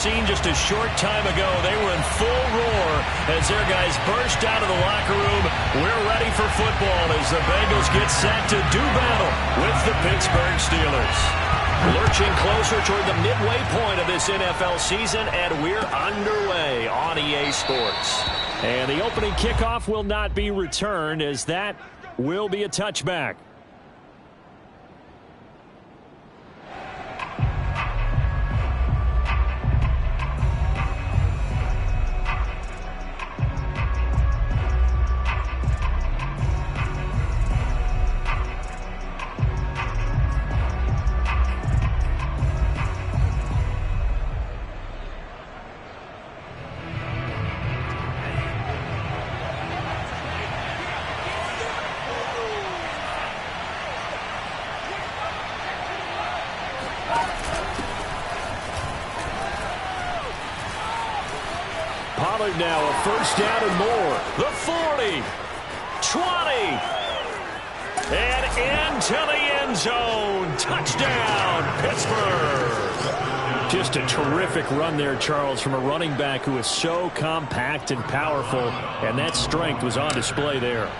Seen just a short time ago, they were in full roar as their guys burst out of the locker room. We're ready for football as the Bengals get set to do battle with the Pittsburgh Steelers. Lurching closer toward the midway point of this NFL season, and we're underway on EA Sports. And the opening kickoff will not be returned, as that will be a touchback. Pollard now a first down and more. The 40, 20, and into the end zone. Touchdown, Pittsburgh. Just a terrific run there, Charles, from a running back who is so compact and powerful, and that strength was on display there.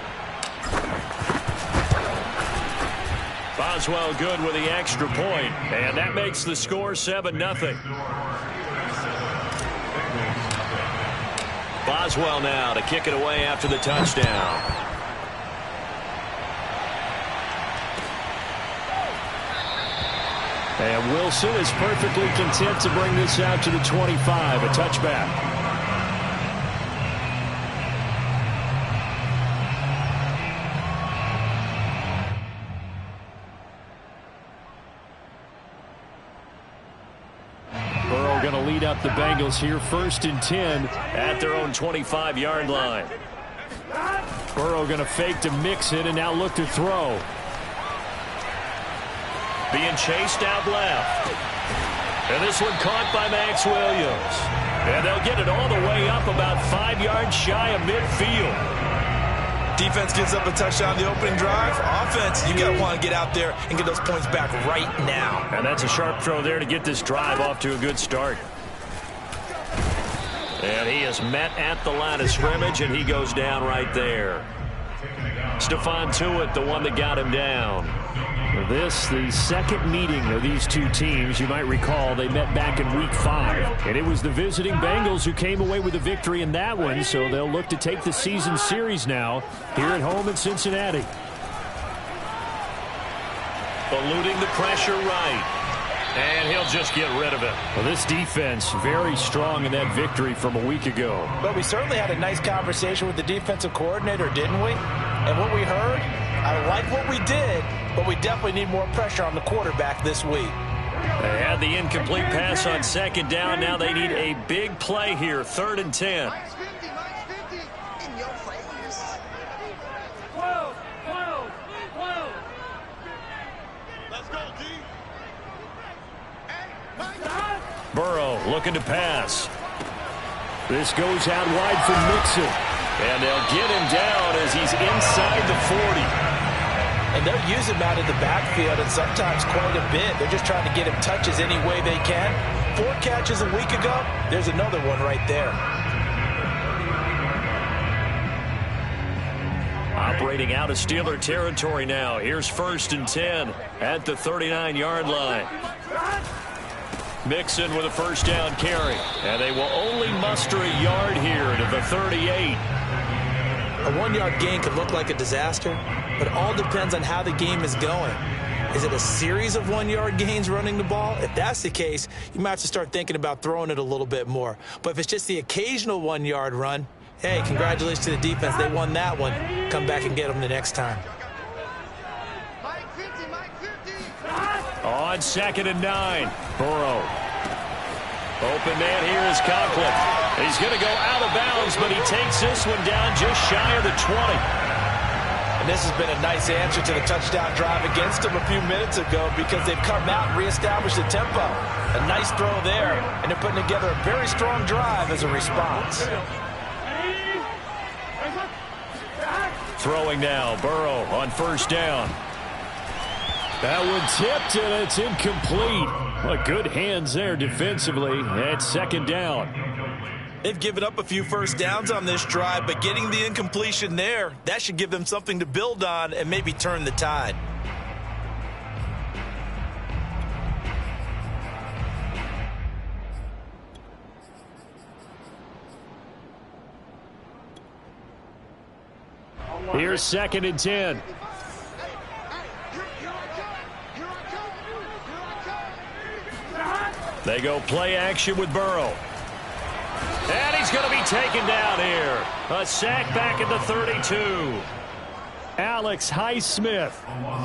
Boswell good with the extra point, and that makes the score 7-0. Boswell now to kick it away after the touchdown. And Wilson is perfectly content to bring this out to the 25, a touchback. Going to lead up the Bengals here, 1st and 10 at their own 25-yard line. Burrow going to fake to Mixon and now look to throw. Being chased out left. And this one caught by Max Williams. And they'll get it all the way up about 5 yards shy of midfield. Defense gives up a touchdown the opening drive. Offense, you got to want to get out there and get those points back right now. And that's a sharp throw there to get this drive off to a good start. And he is met at the line of scrimmage, and he goes down right there. Stephon Tuitt, the one that got him down. This, the second meeting of these two teams. You might recall they met back in Week 5. And it was the visiting Bengals who came away with a victory in that one, so they'll look to take the season series now here at home in Cincinnati. Eluding the pressure right. And he'll just get rid of it. Well, this defense very strong in that victory from a week ago. But we certainly had a nice conversation with the defensive coordinator, didn't we? And what we heard, I like what we did, but we definitely need more pressure on the quarterback this week. They had the incomplete pass on 2nd down. Now they need a big play here, 3rd and 10. Burrow looking to pass. This goes out wide for Mixon. And they'll get him down as he's inside the 40. And they'll use him out of the backfield, and sometimes quite a bit. They're just trying to get him touches any way they can. 4 catches a week ago. There's another one right there. Operating out of Steeler territory now. Here's 1st and 10 at the 39-yard line. Mixon with a first down carry. And they will only muster a yard here to the 38. A 1-yard gain could look like a disaster, but it all depends on how the game is going. Is it a series of 1-yard gains running the ball? If that's the case, you might have to start thinking about throwing it a little bit more. But if it's just the occasional 1-yard run, hey, congratulations to the defense. They won that one. Come back and get them the next time. On 2nd and 9, Burrow. Open man here is Conklin. He's going to go out of bounds, but he takes this one down just shy of the 20. And this has been a nice answer to the touchdown drive against them a few minutes ago because they've come out and reestablished the tempo. A nice throw there, and they're putting together a very strong drive as a response. Throwing now, Burrow on 1st down. That one tipped, and it's incomplete. Well, good hands there defensively at second down. They've given up a few first downs on this drive, but getting the incompletion there, that should give them something to build on and maybe turn the tide. Here's 2nd and 10. They go play action with Burrow. And he's going to be taken down here. A sack back at the 32. Alex Highsmith.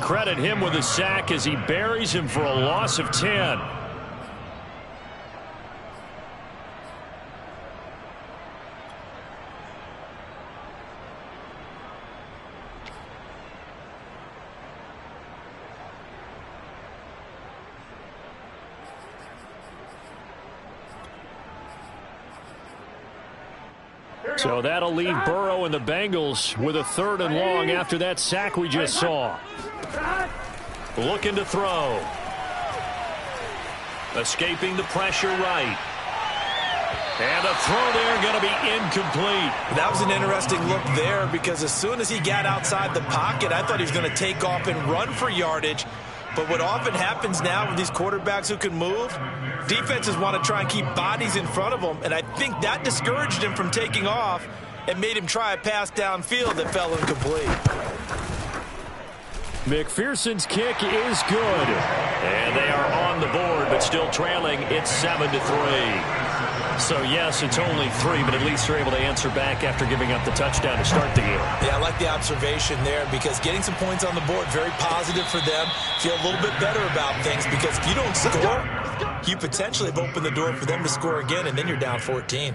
Credit him with a sack as he buries him for a loss of 10. So that'll leave Burrow and the Bengals with a 3rd and long after that sack we just saw. Looking to throw. Escaping the pressure right. And a throw there going to be incomplete. That was an interesting look there because as soon as he got outside the pocket, I thought he was going to take off and run for yardage. But what often happens now with these quarterbacks who can move, defenses want to try and keep bodies in front of them, and I think that discouraged him from taking off and made him try a pass downfield that fell incomplete. McPherson's kick is good. And they are on the board, but still trailing. It's 7-3. So, yes, it's only 3, but at least they're able to answer back after giving up the touchdown to start the game. Yeah, I like the observation there because getting some points on the board, very positive for them. Feel a little bit better about things because if you don't score, you potentially have opened the door for them to score again, and then you're down 14.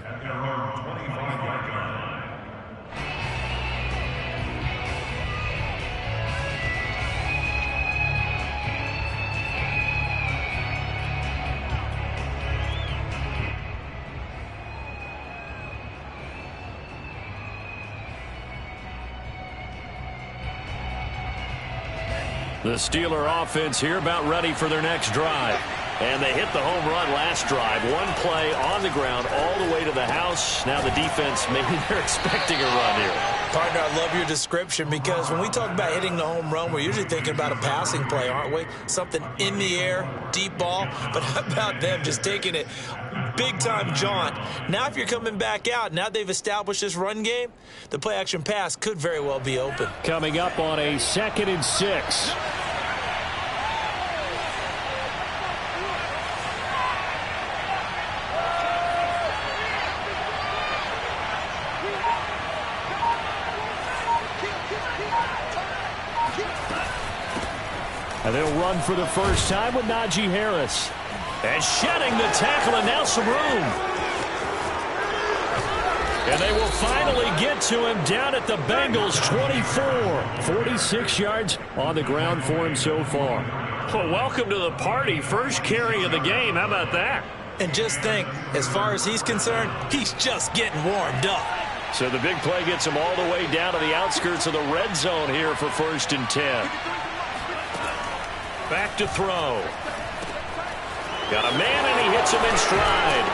The Steeler offense here about ready for their next drive. And they hit the home run last drive. One play on the ground all the way to the house. Now the defense, maybe they're expecting a run here. Partner, I love your description because when we talk about hitting the home run, we're usually thinking about a passing play, aren't we? Something in the air, deep ball. But how about them just taking it big-time jaunt? Now if you're coming back out, now they've established this run game, the play-action pass could very well be open. Coming up on a 2nd and 6. And they'll run for the first time with Najee Harris. And shedding the tackle, and now some room. And they will finally get to him down at the Bengals 24. 46 yards on the ground for him so far. Well, welcome to the party. First carry of the game. How about that? And just think, as far as he's concerned, he's just getting warmed up. So the big play gets him all the way down to the outskirts of the red zone here for 1st and 10. Back to throw. Got a man, and he hits him in stride.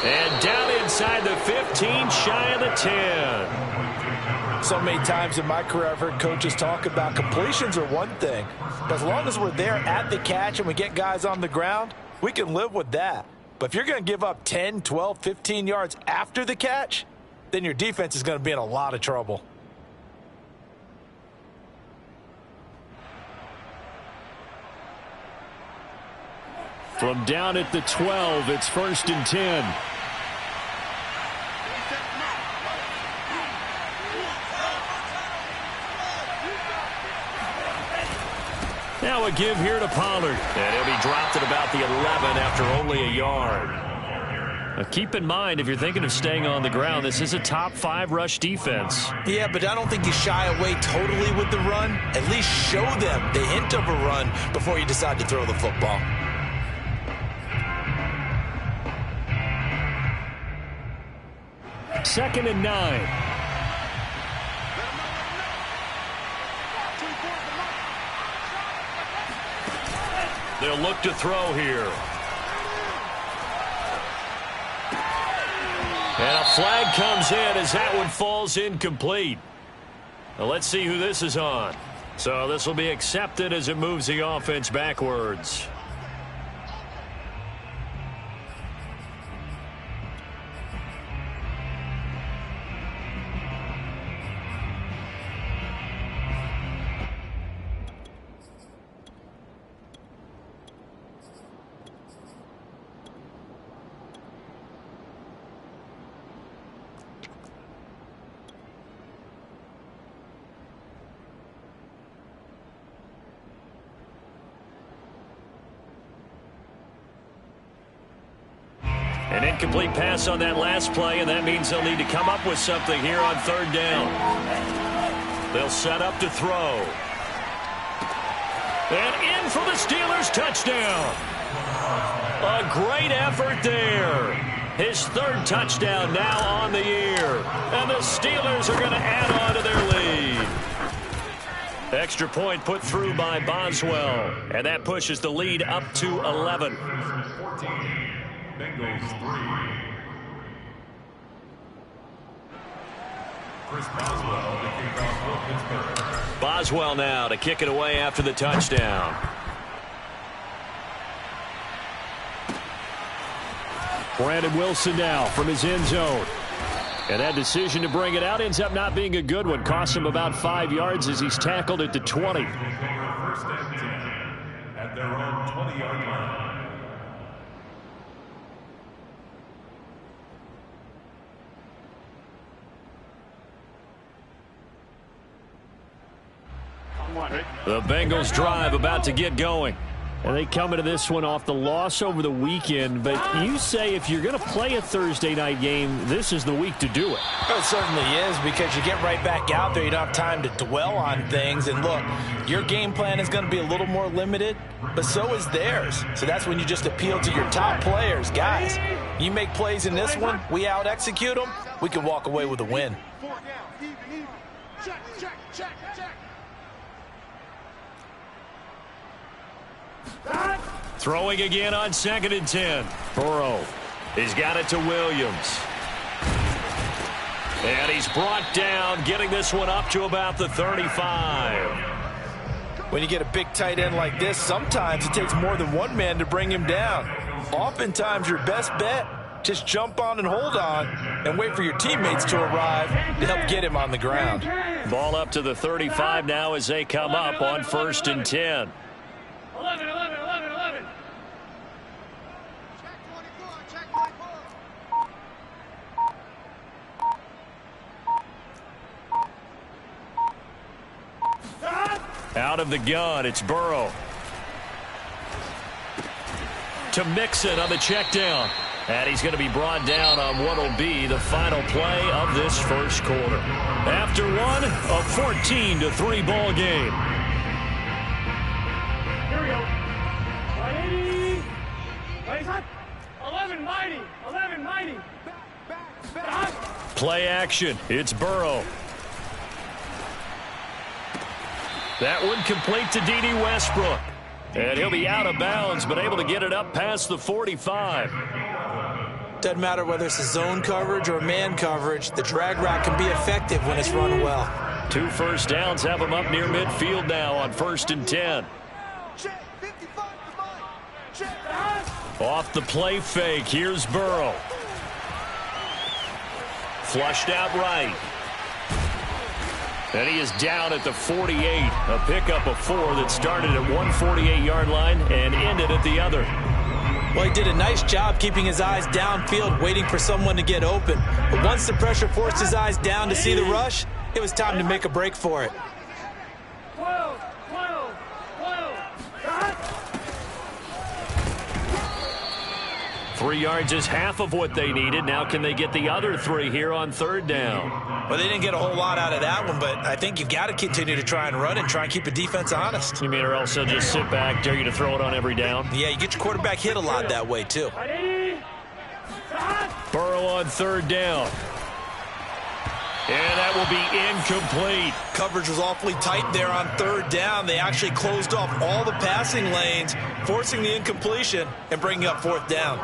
And down inside the 15, shy of the 10. So many times in my career, I've heard coaches talk about completions are one thing. But as long as we're there at the catch and we get guys on the ground, we can live with that. But if you're going to give up 10, 12, 15 yards after the catch, then your defense is going to be in a lot of trouble. From down at the 12, it's 1st and 10. Now a give here to Pollard. And he'll be dropped at about the 11 after only a yard. Now keep in mind, if you're thinking of staying on the ground, this is a top 5 rush defense. Yeah, but I don't think you shy away totally with the run. At least show them the hint of a run before you decide to throw the football. Second and 9. They'll look to throw here. And a flag comes in as that one falls incomplete. Well, let's see who this is on. So this will be accepted as it moves the offense backwards. An incomplete pass on that last play, and that means they'll need to come up with something here on third down. They'll set up to throw. And in for the Steelers touchdown. A great effort there. His third touchdown now on the year. And the Steelers are going to add on to their lead. Extra point put through by Boswell. And that pushes the lead up to 11. Bengals 3. Chris Boswell to kick off for Pittsburgh. Boswell now to kick it away after the touchdown. Brandon Wilson now from his end zone. And that decision to bring it out ends up not being a good one. Costs him about 5 yards as he's tackled at the 20. First and 10 at their own 20-yard line. The Bengals drive about to get going. And they come into this one off the loss over the weekend. But you say if you're going to play a Thursday night game, this is the week to do it. Well, it certainly is, because you get right back out there. You don't have time to dwell on things. And look, your game plan is going to be a little more limited, but so is theirs. So that's when you just appeal to your top players. Guys, you make plays in this one, we out-execute them, we can walk away with a win. Throwing again on 2nd and 10. Burrow. He's got it to Williams. And he's brought down, getting this one up to about the 35. When you get a big tight end like this, sometimes it takes more than one man to bring him down. Oftentimes, your best bet, just jump on and hold on and wait for your teammates to arrive to help get him on the ground. Ball up to the 35 now as they come up on 1st and 10. 11. Out of the gun, it's Burrow. To Mixon on the check down. And he's going to be brought down on what will be the final play of this first quarter. After one, a 14-3 ball game. Here we go. 180. 11 mighty. Play action. It's Burrow. That one complete to D.D. Westbrook. And he'll be out of bounds, but able to get it up past the 45. Doesn't matter whether it's a zone coverage or man coverage, the drag route can be effective when it's run well. 2 first downs have him up near midfield now on 1st and 10. Off the play fake, here's Burrow. Flushed out right. And he is down at the 48. A pickup of 4 that started at 148-yard line and ended at the other. Well, he did a nice job keeping his eyes downfield, waiting for someone to get open. But once the pressure forced his eyes down to see the rush, it was time to make a break for it. 12. 3 yards is half of what they needed. Now can they get the other 3 here on 3rd down? Well, they didn't get a whole lot out of that one, but I think you've got to continue to try and run and try and keep the defense honest. You mean or else they'll just sit back, dare you to throw it on every down? Yeah, you get your quarterback hit a lot that way, too. 180. Burrow on 3rd down. And that will be incomplete. Coverage was awfully tight there on 3rd down. They actually closed off all the passing lanes, forcing the incompletion and bringing up 4th down.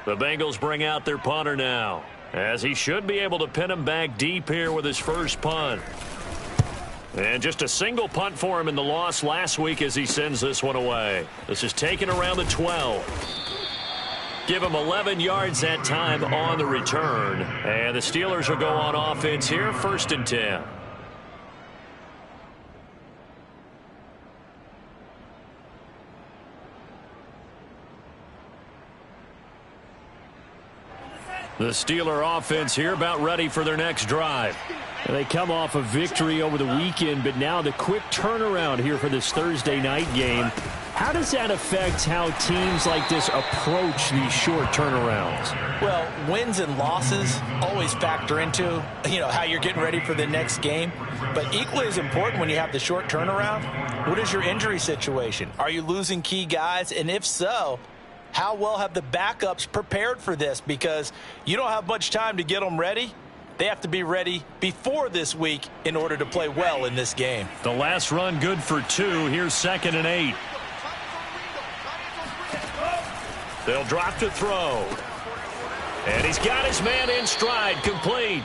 The Bengals bring out their punter now, as he should be able to pin him back deep here with his first punt. And just a single punt for him in the loss last week as he sends this one away. This is taken around the 12. Give him 11 yards that time on the return. And the Steelers will go on offense here, 1st and 10. The Steeler offense here about ready for their next drive. They come off a victory over the weekend, but now the quick turnaround here for this Thursday night game. How does that affect how teams like this approach these short turnarounds? Well, wins and losses always factor into, how you're getting ready for the next game. But equally as important when you have the short turnaround, what is your injury situation? Are you losing key guys? And if so, how well have the backups prepared for this? Because you don't have much time to get them ready. They have to be ready before this week in order to play well in this game. The last run good for 2. Here's 2nd and 8. They'll drop to throw. And he's got his man in stride, complete.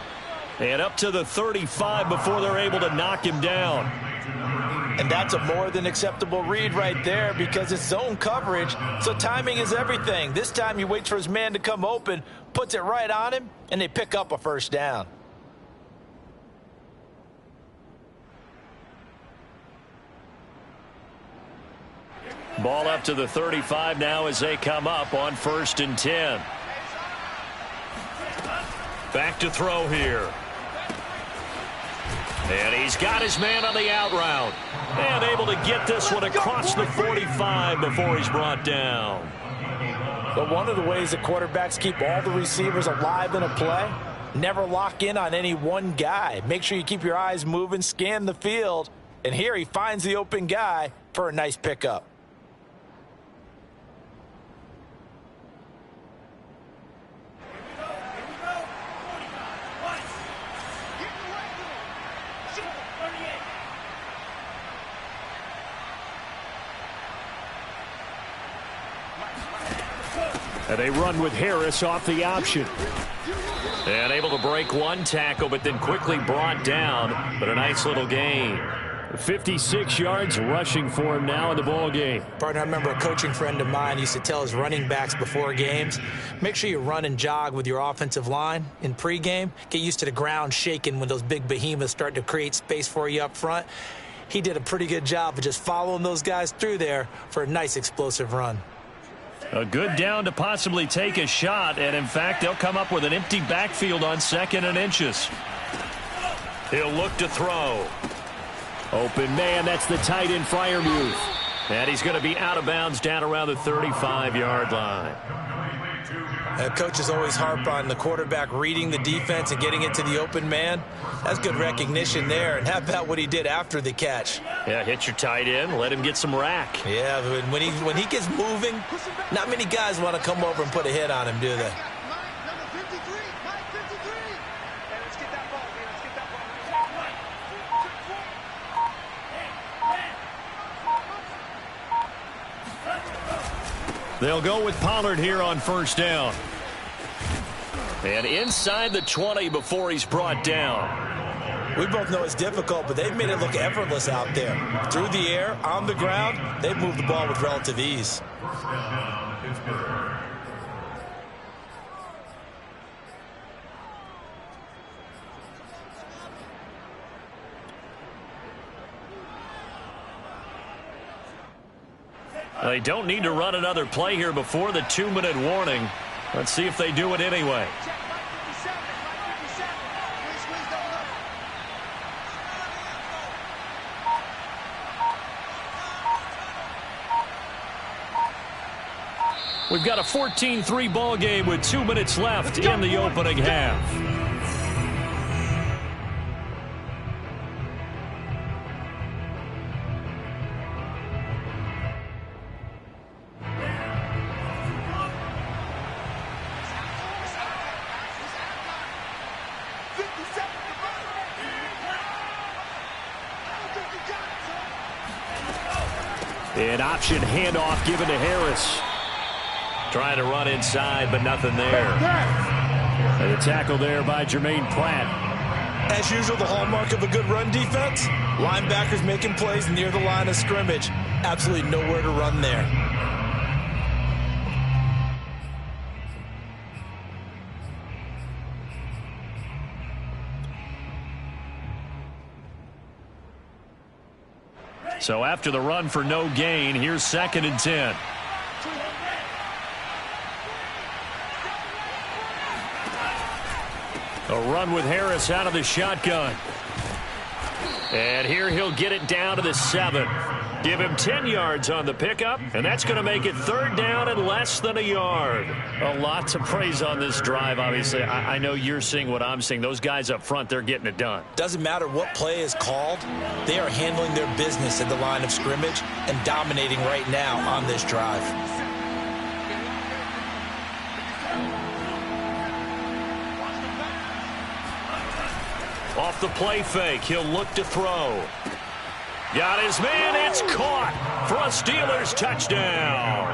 And up to the 35 before they're able to knock him down. And that's a more than acceptable read right there because it's zone coverage, so timing is everything. This time he waits for his man to come open, puts it right on him, and they pick up a first down. Ball up to the 35 now as they come up on 1st and 10. Back to throw here. And he's got his man on the out route. And able to get this one across the 45 before he's brought down. But one of the ways that quarterbacks keep all the receivers alive in a play, never lock in on any one guy. Make sure you keep your eyes moving, scan the field. And here he finds the open guy for a nice pickup. And they run with Harris off the option. And able to break one tackle, but then quickly brought down. But a nice little gain. 56 yards rushing for him now in the ball game. Partner, I remember a coaching friend of mine used to tell his running backs before games, make sure you run and jog with your offensive line in pregame. Get used to the ground shaking when those big behemoths start to create space for you up front. He did a pretty good job of just following those guys through there for a nice explosive run. A good down to possibly take a shot, and in fact, they'll come up with an empty backfield on 2nd and inches. He'll look to throw. Open man, that's the tight end Freiermuth. And he's going to be out of bounds down around the 35-yard line. Coaches always harp on the quarterback reading the defense and getting it to the open man. That's good recognition there. And how about what he did after the catch? Yeah, hit your tight end, let him get some rack. Yeah, but when he gets moving, not many guys want to come over and put a hit on him, do they? They'll go with Pollard here on 1st down. And inside the 20 before he's brought down. We both know it's difficult, but they've made it look effortless out there. Through the air, on the ground, they've moved the ball with relative ease. They don't need to run another play here before the 2-minute warning. Let's see if they do it anyway. We've got a 14-3 ball game with 2 minutes left in the opening half. An option handoff given to Harris. Trying to run inside, but nothing there. And the tackle there by Jermaine Pratt. As usual, the hallmark of a good run defense, linebackers making plays near the line of scrimmage. Absolutely nowhere to run there. So after the run for no gain, here's 2nd and 10. A run with Harris out of the shotgun. And here he'll get it down to the 7. Give him 10 yards on the pickup, and that's going to make it 3rd down and less than a yard. A lot to praise on this drive, obviously. I know you're seeing what I'm seeing. Those guys up front, they're getting it done. Doesn't matter what play is called. They are handling their business at the line of scrimmage and dominating right now on this drive. Off the play fake, he'll look to throw. Got his man, it's caught for a Steelers touchdown.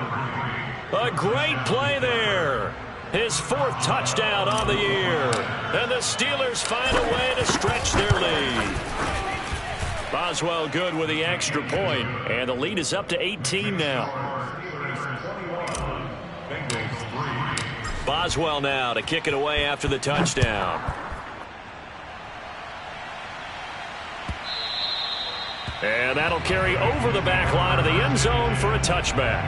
A great play there. His 4th touchdown on the year. And the Steelers find a way to stretch their lead. Boswell good with the extra point, and the lead is up to 18 now. Boswell now to kick it away after the touchdown. And that'll carry over the back line of the end zone for a touchback.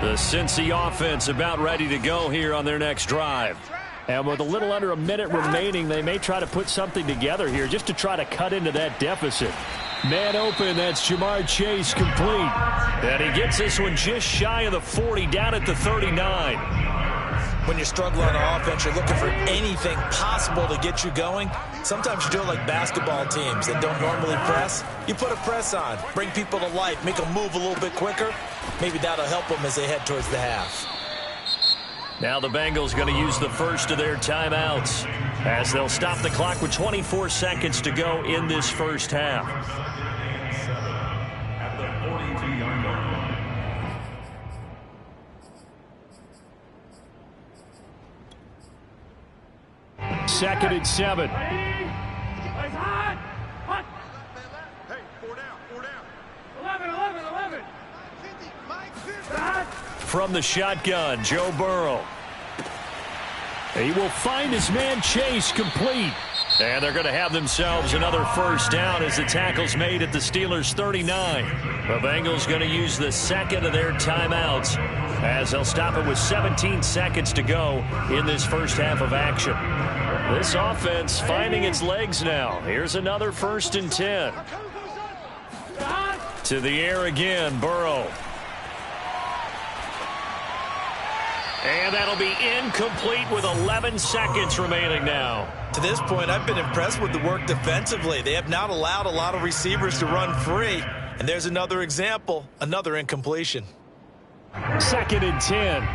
The Cincy offense about ready to go here on their next drive. And with a little under a minute remaining, they may try to put something together here just to try to cut into that deficit. Man open, that's Jamar Chase complete. And he gets this one just shy of the 40, down at the 39. When you're struggling on offense, you're looking for anything possible to get you going. Sometimes you do it like basketball teams that don't normally press. You put a press on, bring people to life, make them move a little bit quicker. Maybe that'll help them as they head towards the half. Now the Bengals going to use the first of their timeouts as they'll stop the clock with 24 seconds to go in this first half. At the 42-yard line. 2nd and 7. Hey, 4 down. 11. From the shotgun, Joe Burrow. He will find his man Chase complete. And they're going to have themselves another first down as the tackle's made at the Steelers' 39. The Bengals going to use the 2nd of their timeouts as they'll stop it with 17 seconds to go in this first half of action. This offense finding its legs now. Here's another 1st and 10. To the air again, Burrow. And that'll be incomplete with 11 seconds remaining now. To this point, I've been impressed with the work defensively. They have not allowed a lot of receivers to run free. And there's another example, another incompletion. 2nd and 10.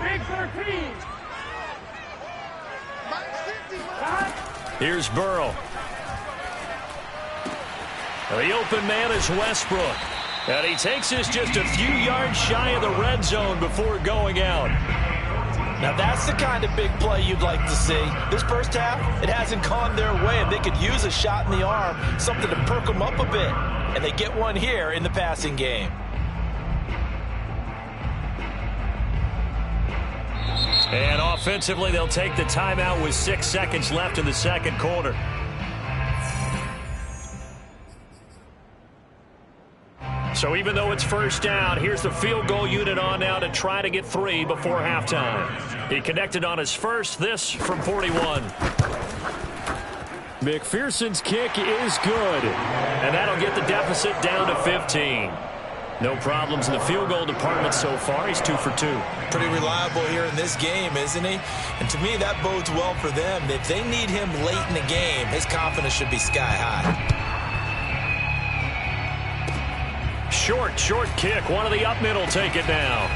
Big 13. Here's Burrow. The open man is Westbrook. And he takes this just a few yards shy of the red zone before going out. Now that's the kind of big play you'd like to see. This first half, it hasn't gone their way, and they could use a shot in the arm, something to perk them up a bit. And they get one here in the passing game. And offensively, they'll take the timeout with 6 seconds left in the second quarter. So even though it's first down, here's the field goal unit on now to try to get 3 before halftime. He connected on his first, this from 41. McPherson's kick is good, and that'll get the deficit down to 15. No problems in the field goal department so far. He's 2 for 2. Pretty reliable here in this game, isn't he? And to me, that bodes well for them. If they need him late in the game, his confidence should be sky high. Short kick. One of the up middle take it now.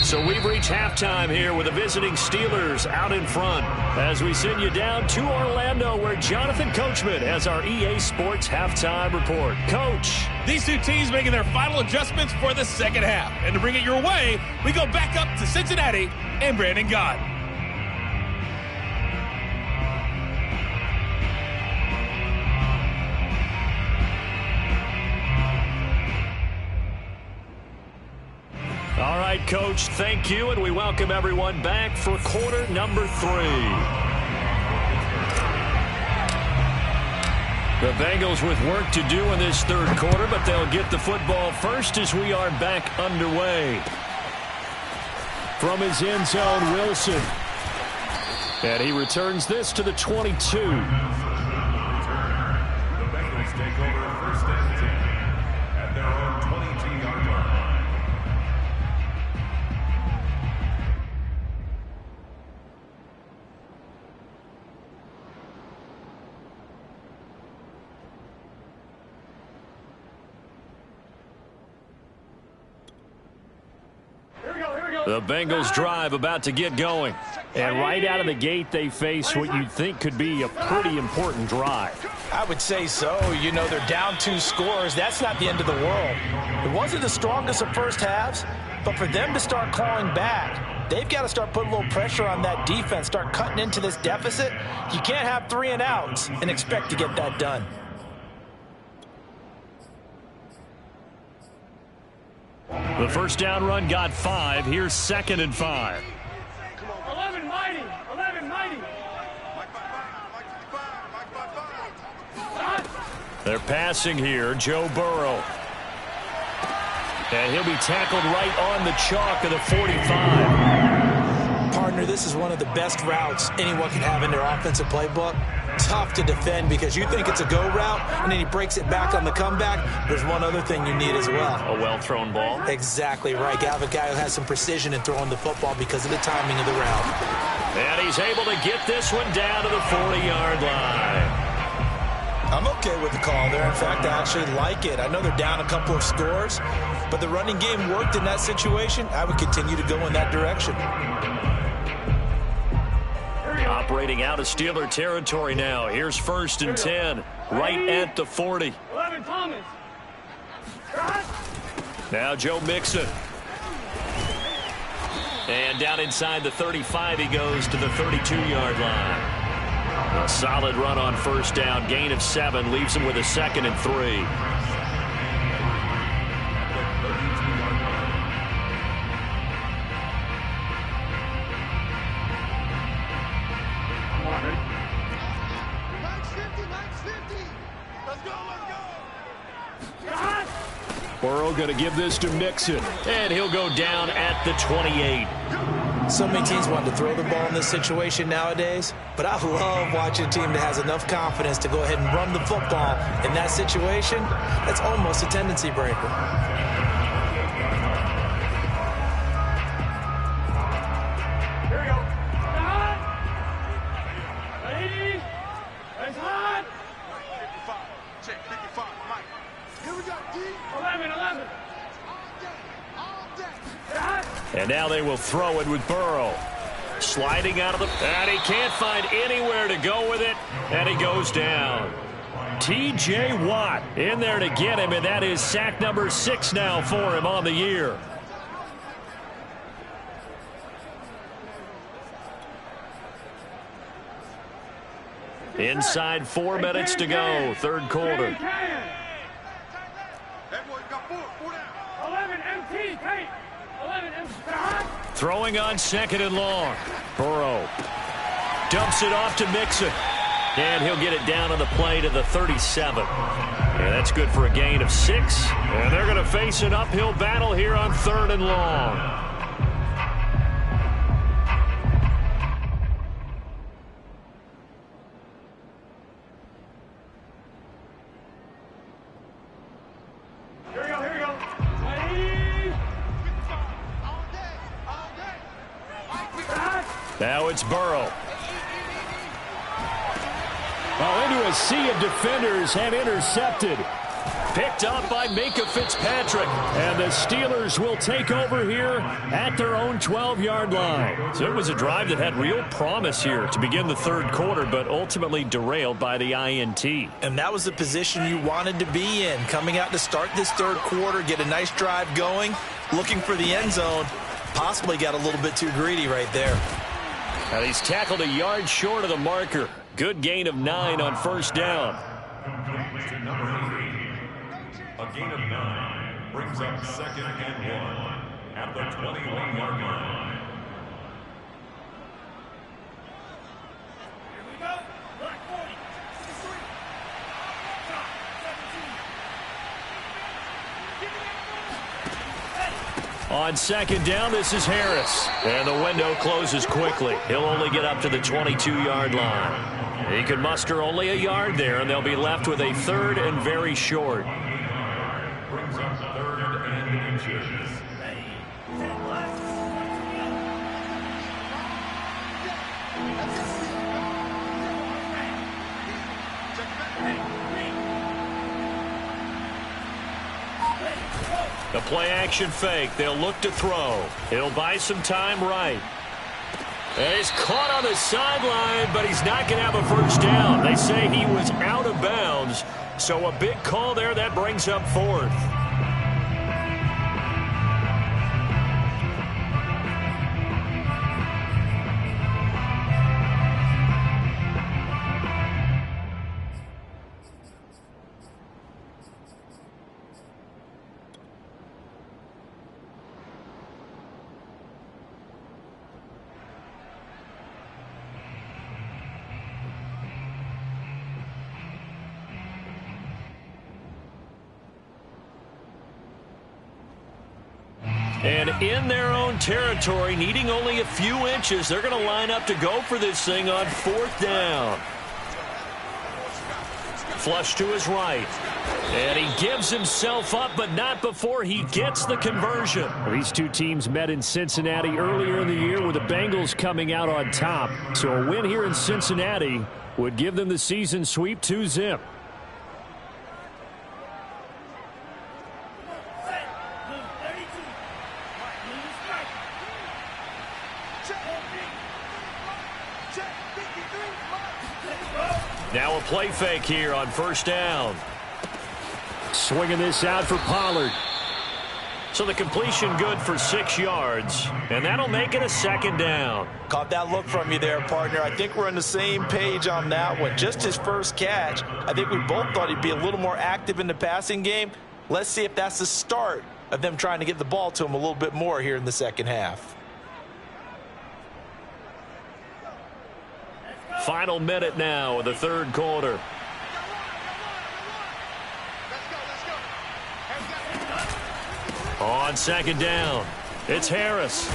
So we've reached halftime here with the visiting Steelers out in front as we send you down to Orlando where Jonathan Coachman has our EA Sports halftime report. Coach. These two teams making their final adjustments for the second half. And to bring it your way, we go back up to Cincinnati and Brandon Gott. All right, Coach, thank you, and we welcome everyone back for quarter number 3. The Bengals with work to do in this third quarter, but they'll get the football first as we are back underway. From his end zone, Wilson. And he returns this to the 22. The Bengals take over first and 10 at their own 22-yard line. The Bengals drive about to get going. And right out of the gate, they face what you'd think could be a pretty important drive. I would say so. You know, they're down 2 scores. That's not the end of the world. It wasn't the strongest of first halves, but for them to start clawing back, they've got to start putting a little pressure on that defense, start cutting into this deficit. You can't have 3 and outs and expect to get that done. The first down run got 5. Here's 2nd and 5. 11 mighty. 11 mighty. They're passing here. Joe Burrow. And he'll be tackled right on the chalk of the 45. Partner, this is one of the best routes anyone can have in their offensive playbook. Tough to defend because you think it's a go route, and then he breaks it back on the comeback. There's one other thing you need as well. A well-thrown ball. Exactly right. You have a guy who has some precision in throwing the football because of the timing of the route. And he's able to get this one down to the 40-yard line. I'm okay with the call there. In fact, I actually like it. I know they're down a couple of scores, but the running game worked in that situation. I would continue to go in that direction. Operating out of Steeler territory now. Here's 1st and 10, right at the 40. 11 Thomas. Now Joe Mixon. And down inside the 35 he goes to the 32-yard line. A solid run on first down. Gain of 7 leaves him with a 2nd and 3. Burrow going to give this to Mixon, and he'll go down at the 28. So many teams want to throw the ball in this situation nowadays, but I love watching a team that has enough confidence to go ahead and run the football in that situation. That's almost a tendency breaker. Here we go. Hot. Ready. It's hot. 55. Check 55. Mike. Here we go. D. 11. And now they will throw it with Burrow. Sliding out of the... And he can't find anywhere to go with it. And he goes down. T.J. Watt in there to get him, and that is sack number 6 now for him on the year. Inside 4 minutes to go, third quarter. 11 MT. Kate. 11 MT. Throwing on 2nd and long. Burrow dumps it off to Mixon. And he'll get it down on the play to the 37. And that's good for a gain of 6. And they're going to face an uphill battle here on 3rd and long. Here we go. Ready. Now it's Burrow. Well, into a sea of defenders and intercepted. Picked up by Minka Fitzpatrick. And the Steelers will take over here at their own 12-yard line. So it was a drive that had real promise here to begin the third quarter, but ultimately derailed by the INT. And that was the position you wanted to be in. Coming out to start this third quarter, get a nice drive going, looking for the end zone. Possibly got a little bit too greedy right there. And he's tackled a yard short of the marker. Good gain of 9 on first down. A gain of 9 brings up 2nd and 1 at the 21-yard line. Here we go. Black 40. 17. On second down, this is Harris. And the window closes quickly. He'll only get up to the 22-yard line. He could muster only a yard there, and they'll be left with a third and very short. Brings up 3rd and inches. The play-action fake. They'll look to throw. He'll buy some time right. And he's caught on the sideline, but he's not going to have a first down. They say he was out of bounds, so a big call there that brings up 4th. And in their own territory, needing only a few inches, they're going to line up to go for this thing on 4th down. Flush to his right. And he gives himself up, but not before he gets the conversion. These two teams met in Cincinnati earlier in the year with the Bengals coming out on top. So a win here in Cincinnati would give them the season sweep 2-zip. Now a play fake here on first down. Swinging this out for Pollard. So the completion good for 6 yards, and that'll make it a 2nd down. Caught that look from you there, partner. I think we're on the same page on that one. Just his first catch. I think we both thought he'd be a little more active in the passing game. Let's see if that's the start of them trying to get the ball to him a little bit more here in the second half. Final minute now of the third quarter. On second down, it's Harris.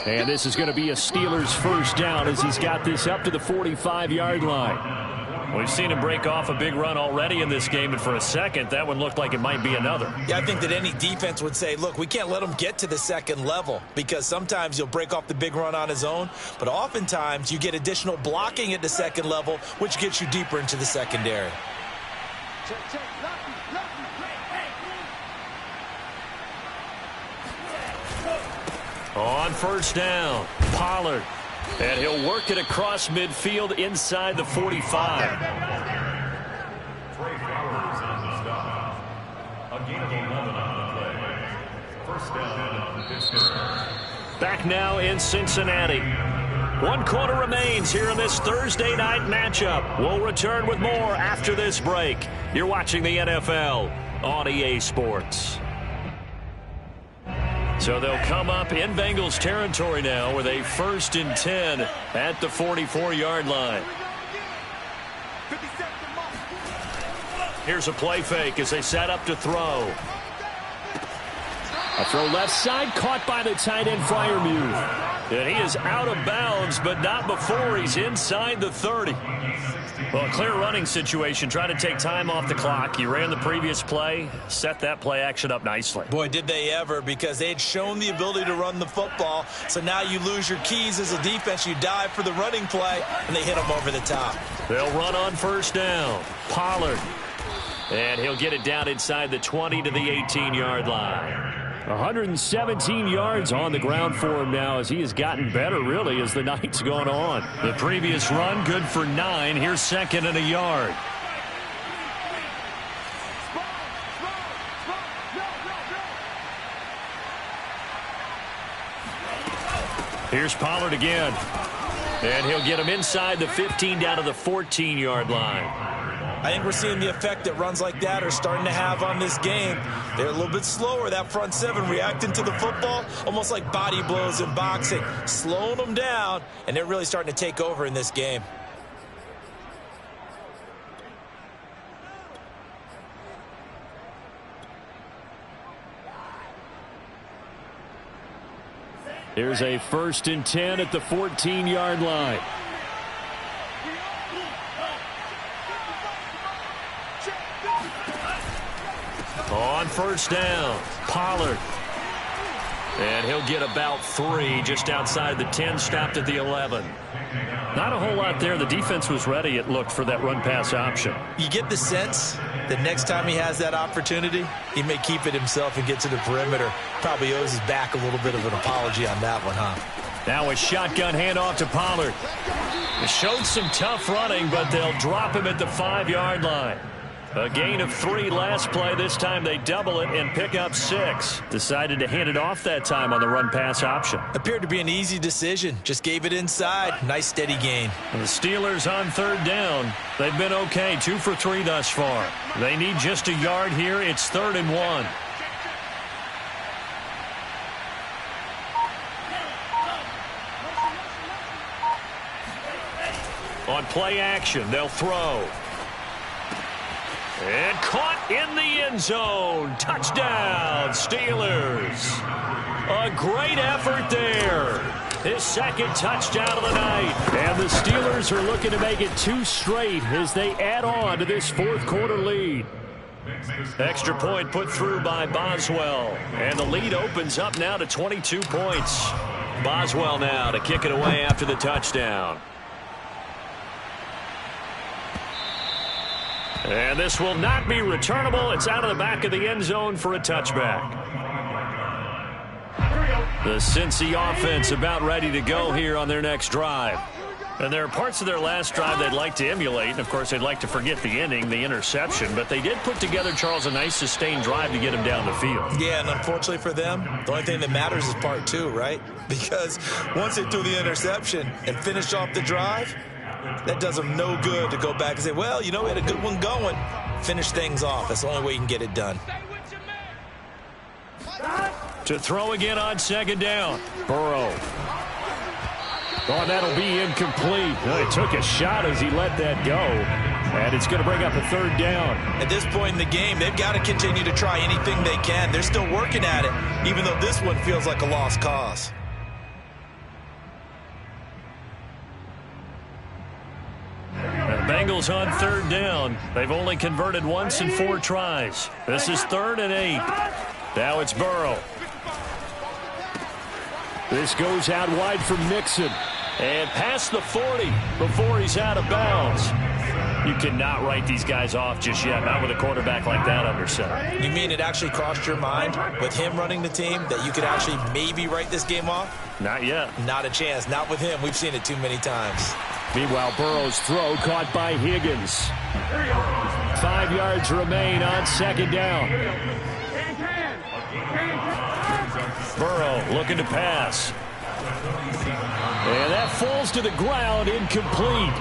And this is going to be a Steelers first down as he's got this up to the 45-yard line. We've seen him break off a big run already in this game, and for a second, that one looked like it might be another. Yeah, I think that any defense would say, look, we can't let him get to the second level because sometimes he'll break off the big run on his own, but oftentimes you get additional blocking at the second level, which gets you deeper into the secondary. On first down, Pollard. And he'll work it across midfield inside the 45. Trey Flowers on the stop. A gain of 11 on the play. First down, Pittsburgh. Back now in Cincinnati. 1 quarter remains here in this Thursday night matchup. We'll return with more after this break. You're watching the NFL on EA Sports. So they'll come up in Bengals territory now with a 1st and 10 at the 44-yard line. Here's a play fake as they set up to throw. A throw left side, caught by the tight end Freiermuth. And he is out of bounds, but not before he's inside the 30. Well, a clear running situation, trying to take time off the clock. He ran the previous play, set that play action up nicely. Boy, did they ever, because they had shown the ability to run the football. So now you lose your keys as a defense. You dive for the running play, and they hit them over the top. They'll run on first down. Pollard. And he'll get it down inside the 20 to the 18-yard line. 117 yards on the ground for him now as he has gotten better, really, as the night's gone on. The previous run, good for 9. Here's second and a yard. Here's Pollard again. And he'll get him inside the 15 down to the 14-yard line. I think we're seeing the effect that runs like that are starting to have on this game. They're a little bit slower, that front seven, reacting to the football, almost like body blows in boxing, slowing them down, and they're really starting to take over in this game. Here's a 1st and 10 at the 14-yard line. On 1st down, Pollard. And he'll get about 3 just outside the 10, stopped at the 11. Not a whole lot there. The defense was ready, it looked, for that run-pass option. You get the sense that next time he has that opportunity, he may keep it himself and get to the perimeter. Probably owes his back a little bit of an apology on that one, huh? Now a shotgun handoff to Pollard. It showed some tough running, but they'll drop him at the 5-yard line. A gain of 3 last play. This time they double it and pick up 6. Decided to hand it off that time on the run-pass option. Appeared to be an easy decision. Just gave it inside. Nice steady gain. And the Steelers on 3rd down. They've been okay. 2 for 3 thus far. They need just a yard here. It's 3rd and 1. On play action, they'll throw. And caught in the end zone. Touchdown, Steelers. A great effort there. His 2nd touchdown of the night. And the Steelers are looking to make it 2 straight as they add on to this 4th quarter lead. Extra point put through by Boswell. And the lead opens up now to 22 points. Boswell now to kick it away after the touchdown. And this will not be returnable. It's out of the back of the end zone for a touchback. The Cincy offense about ready to go here on their next drive. And there are parts of their last drive they'd like to emulate. And, of course, they'd like to forget the ending, the interception. But they did put together, Charles, a nice sustained drive to get him down the field. Yeah, and unfortunately for them, the only thing that matters is part 2, right? Because once they threw the interception and finished off the drive, that does them no good to go back and say, well, you know, we had a good one going. Finish things off. That's the only way you can get it done. To throw again on 2nd down. Burrow. Oh, that'll be incomplete. Well, he took a shot as he let that go. And it's going to bring up a 3rd down. At this point in the game, they've got to continue to try anything they can. They're still working at it, even though this one feels like a lost cause. The Bengals on 3rd down. They've only converted once in 4 tries. This is 3rd and 8. Now it's Burrow. This goes out wide from Nixon. And past the 40 before he's out of bounds. You cannot write these guys off just yet, not with a quarterback like that under center. You mean it actually crossed your mind with him running the team that you could actually maybe write this game off? Not yet. Not a chance. Not with him. We've seen it too many times. Meanwhile, Burrow's throw caught by Higgins. 5 yards remain on 2nd down. Burrow looking to pass. And that falls to the ground, incomplete.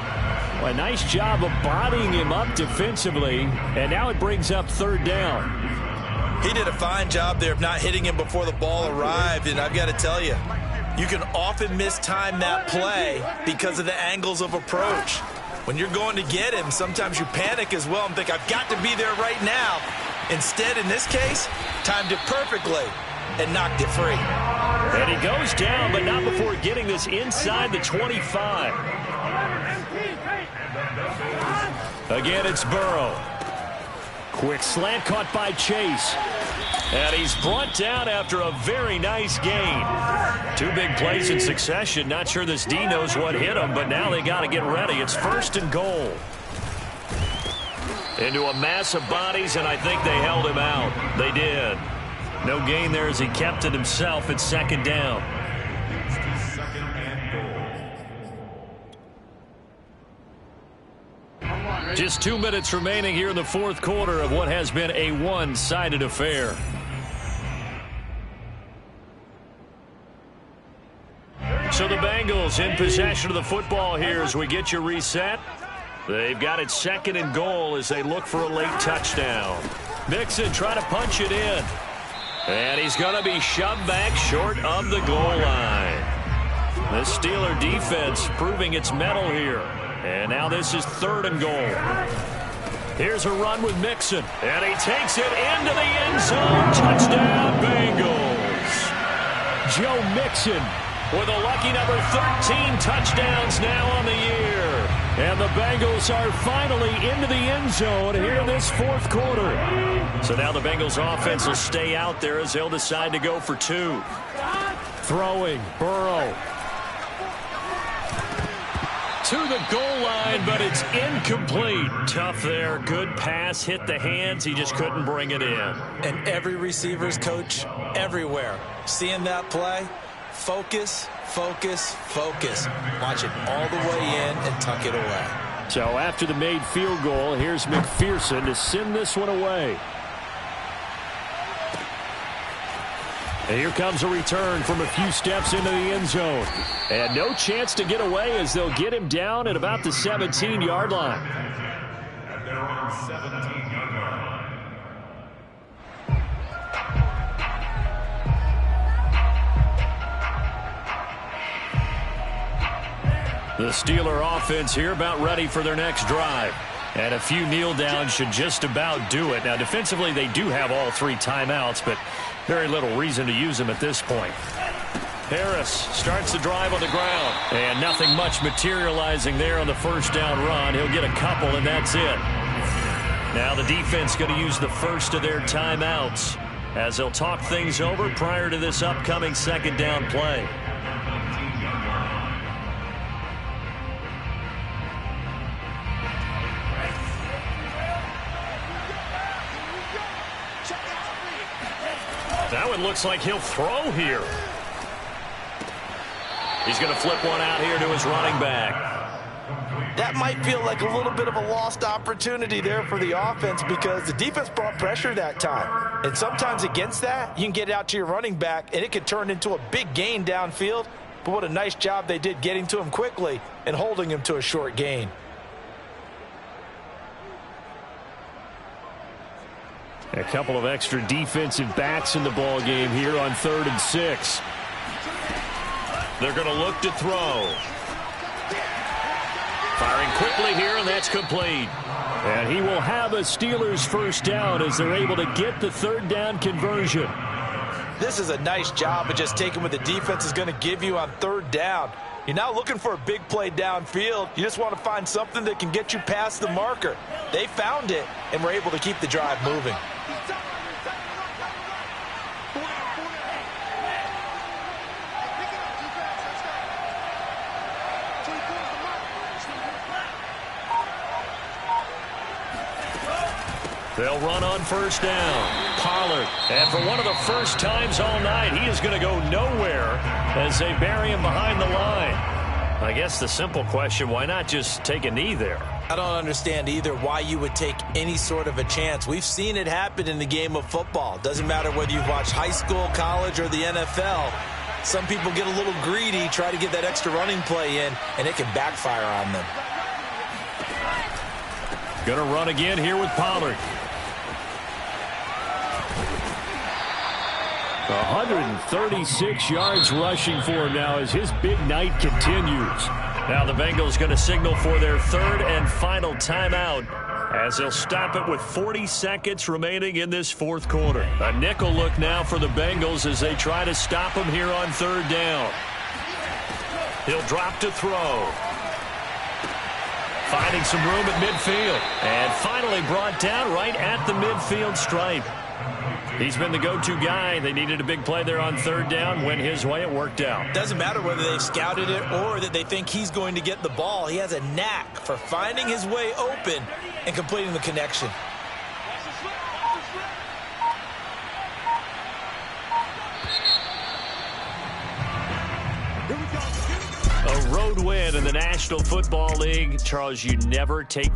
A nice job of bodying him up defensively. And now it brings up 3rd down. He did a fine job there of not hitting him before the ball arrived. And I've got to tell you, you can often mistime that play because of the angles of approach. When you're going to get him, sometimes you panic as well and think, I've got to be there right now. Instead, in this case, timed it perfectly and knocked it free. And he goes down, but not before getting this inside the 25. Again, it's Burrow. Quick slant caught by Chase. And he's brought down after a very nice gain. 2 big plays in succession. Not sure this D knows what hit him, but now they got to get ready. It's 1st and goal. into a mass of bodies, and I think they held him out. They did. No gain there as he kept it himself at second down. Second and goal. Just 2 minutes remaining here in the fourth quarter of what has been a one-sided affair. So the Bengals in possession of the football here as we get you reset. They've got it second and goal as they look for a late touchdown. Mixon trying to punch it in. And he's going to be shoved back short of the goal line. The Steeler defense proving its mettle here. And now this is third and goal. Here's a run with Mixon. And he takes it into the end zone. Touchdown, Bengals. Joe Mixon with a lucky number 13 touchdowns now on the year. And the Bengals are finally into the end zone here in this fourth quarter. So now the Bengals offense will stay out there as they'll decide to go for two. Throwing, Burrow. To the goal line, but it's incomplete. Tough there. Good pass. Hit the hands. He just couldn't bring it in. And every receiver's coach everywhere. Seeing that play, focus, focus, focus. Watch it all the way in and tuck it away. So after the made field goal, here's McPherson to send this one away. And here comes a return from a few steps into the end zone. And no chance to get away as they'll get him down at about the 17-yard line. At their own 17-yard line. The Steeler offense here about ready for their next drive. And a few kneel downs should just about do it. Now, defensively, they do have all three timeouts, but very little reason to use them at this point. Harris starts the drive on the ground. And nothing much materializing there on the first down run. He'll get a couple, and that's it. Now the defense going to use the first of their timeouts as they'll talk things over prior to this upcoming second down play. That one looks like he'll throw here. He's going to flip one out here to his running back. That might feel like a little bit of a lost opportunity there for the offense because the defense brought pressure that time. And sometimes against that, you can get it out to your running back, and it could turn into a big gain downfield. But what a nice job they did getting to him quickly and holding him to a short gain. A couple of extra defensive backs in the ball game here on 3rd and 6. They're going to look to throw. Firing quickly here, and that's complete. And he will have a Steelers first down as they're able to get the third down conversion. This is a nice job of just taking what the defense is going to give you on third down. You're not looking for a big play downfield. You just want to find something that can get you past the marker. They found it and were able to keep the drive moving. They'll run on first down. Pollard. And for one of the first times all night, he is going to go nowhere as they bury him behind the line. I guess the simple question, why not just take a knee there? I don't understand either why you would take any sort of a chance. We've seen it happen in the game of football. Doesn't matter whether you've watched high school, college, or the NFL. Some people get a little greedy, try to get that extra running play in, and it can backfire on them. Going to run again here with Pollard. 136 yards rushing for him now as his big night continues. Now the Bengals going to signal for their third and final timeout as they'll stop it with 40 seconds remaining in this fourth quarter. A nickel look now for the Bengals as they try to stop him here on third down. He'll drop to throw. Finding some room at midfield. And finally brought down right at the midfield stripe. He's been the go-to guy. They needed a big play there on third down. Went his way. It worked out. Doesn't matter whether they've scouted it or that they think he's going to get the ball. He has a knack for finding his way open and completing the connection. A road win in the National Football League. Charles, you never take that.